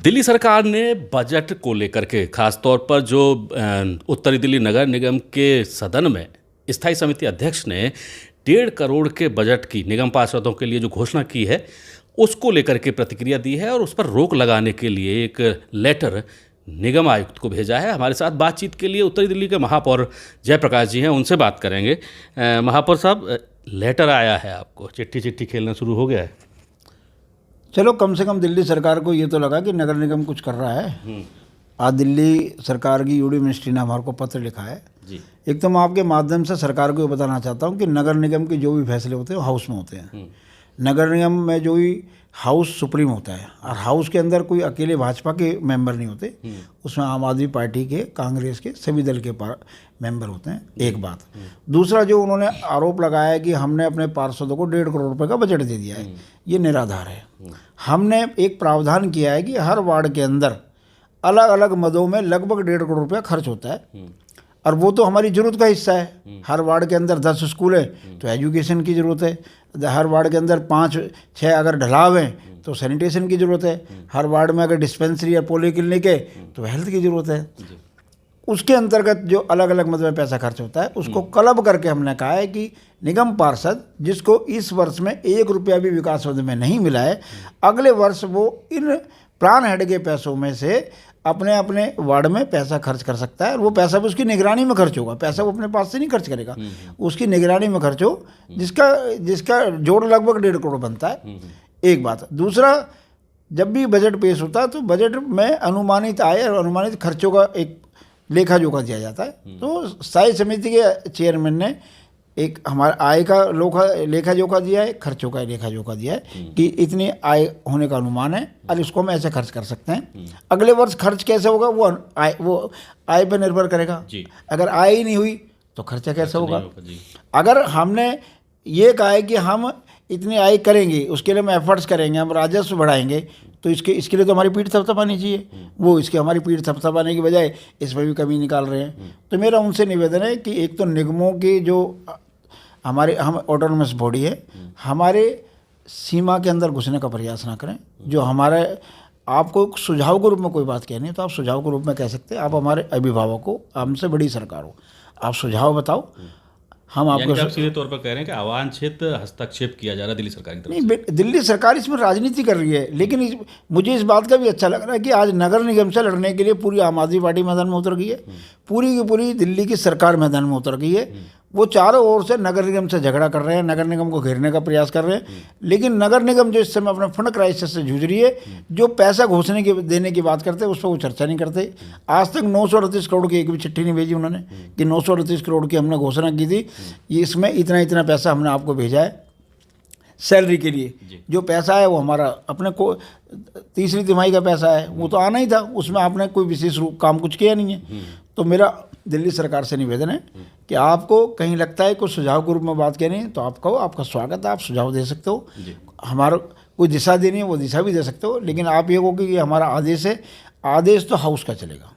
दिल्ली सरकार ने बजट को लेकर के खासतौर पर जो उत्तरी दिल्ली नगर निगम के सदन में स्थायी समिति अध्यक्ष ने 1.5 करोड़ के बजट की निगम पार्षदों के लिए जो घोषणा की है उसको लेकर के प्रतिक्रिया दी है और उस पर रोक लगाने के लिए एक लेटर निगम आयुक्त को भेजा है। हमारे साथ बातचीत के लिए उत्तरी दिल्ली के महापौर जयप्रकाश जी हैं, उनसे बात करेंगे। महापौर साहब, लेटर आया है आपको, चिट्ठी चिट्ठी खेलना शुरू हो गया है? चलो, कम से कम दिल्ली सरकार को ये तो लगा कि नगर निगम कुछ कर रहा है। आज दिल्ली सरकार की यूडी मिनिस्ट्री ने हमारे को पत्र लिखा है जी। एक तो मैं आपके माध्यम से सरकार को ये बताना चाहता हूँ कि नगर निगम के जो भी फैसले होते हैं वो हाउस में होते हैं। नगर निगम में जो भी हाउस सुप्रीम होता है और हाउस के अंदर कोई अकेले भाजपा के मेंबर नहीं होते, उसमें आम आदमी पार्टी के, कांग्रेस के, सभी दल के मेंबर होते हैं। एक बात। दूसरा, जो उन्होंने आरोप लगाया है कि हमने अपने पार्षदों को 1.5 करोड़ रुपए का बजट दे दिया है, ये निराधार है। हमने एक प्रावधान किया है कि हर वार्ड के अंदर अलग अलग मदों में लगभग 1.5 करोड़ रुपया खर्च होता है और वो तो हमारी ज़रूरत का हिस्सा है। हर वार्ड के अंदर 10 स्कूल है तो एजुकेशन की ज़रूरत है। हर वार्ड के अंदर 5-6 अगर ढलाव हैं तो सैनिटेशन की ज़रूरत है। हर वार्ड में अगर डिस्पेंसरी या पॉलीक्लिनिक है तो हेल्थ की ज़रूरत है। उसके अंतर्गत जो अलग अलग मद में पैसा खर्च होता है उसको क्लब करके हमने कहा है कि निगम पार्षद जिसको इस वर्ष में 1 रुपया भी विकास मद में नहीं मिला है, अगले वर्ष वो इन प्राण हेड के पैसों में से अपने अपने वार्ड में पैसा खर्च कर सकता है और वो पैसा भी उसकी निगरानी में खर्च होगा। पैसा वो अपने पास से नहीं खर्च करेगा, उसकी निगरानी में खर्च हो, जिसका जोड़ लगभग 1.5 करोड़ बनता है। एक बात। दूसरा, जब भी बजट पेश होता है तो बजट में अनुमानित आय और अनुमानित खर्चों का एक लेखा जोखा दिया जाता है। तो स्थायी समिति के चेयरमैन ने एक हमारे आय का लेखा जोखा दिया है, खर्चों का लेखा जोखा दिया है कि इतनी आय होने का अनुमान है और इसको हम ऐसे खर्च कर सकते हैं। अगले वर्ष खर्च कैसे होगा वो आय पर निर्भर करेगा। अगर आय ही नहीं हुई तो खर्चा कैसे होगा। अगर हमने ये कहा है कि हम इतनी आय करेंगे, उसके लिए हम एफर्ट्स करेंगे, हम राजस्व बढ़ाएंगे, तो इसके लिए तो हमारी पीठ थपथपानी चाहिए। वो इसके हमारी पीठ थपथपाने की बजाय इसमें भी कमी निकाल रहे हैं। तो मेरा उनसे निवेदन है कि एक तो निगमों की जो हम ऑटोनोमस बॉडी है, हमारे सीमा के अंदर घुसने का प्रयास ना करें। जो हमारे आपको सुझाव के रूप में कोई बात कहनी है तो आप सुझाव के रूप में कह सकते हैं। आप हमारे अभिभावक हो, हमसे बड़ी सरकार हो, आप सुझाव बताओ, हम आपको सीधे तौर पर कह रहे हैं कि अवांछित हस्तक्षेप किया जा रहा है दिल्ली सरकार की तरफ से। नहीं, दिल्ली सरकार इसमें राजनीति कर रही है, लेकिन मुझे इस बात का भी अच्छा लग रहा है कि आज नगर निगम से लड़ने के लिए पूरी आम आदमी पार्टी मैदान में उतर गई है, पूरी की पूरी दिल्ली की सरकार मैदान में उतर गई है। वो चारों ओर से नगर निगम से झगड़ा कर रहे हैं, नगर निगम को घेरने का प्रयास कर रहे हैं, लेकिन नगर निगम जो इस समय अपने फंड क्राइसिस से जूझ रही है, जो पैसा घोषणे की देने की बात करते हैं उस पर वो चर्चा नहीं करते। आज तक 938 करोड़ की एक भी चिट्ठी नहीं भेजी उन्होंने कि 938 करोड़ की हमने घोषणा की थी, इसमें इतना इतना पैसा हमने आपको भेजा है सैलरी के लिए। जो पैसा है वो हमारा अपने को तीसरी तिमाही का पैसा है, वो तो आना ही था, उसमें आपने कोई विशेष रूप काम कुछ किया नहीं है। तो मेरा दिल्ली सरकार से निवेदन है कि आपको कहीं लगता है कुछ सुझाव के रूप में बात कहनी है तो आप कहो, आपका स्वागत है, आप सुझाव दे सकते हो। हमारा कोई दिशा देनी है वो दिशा भी दे सकते हो, लेकिन आप ये कहो कि ये हमारा आदेश है, आदेश तो हाउस का चलेगा।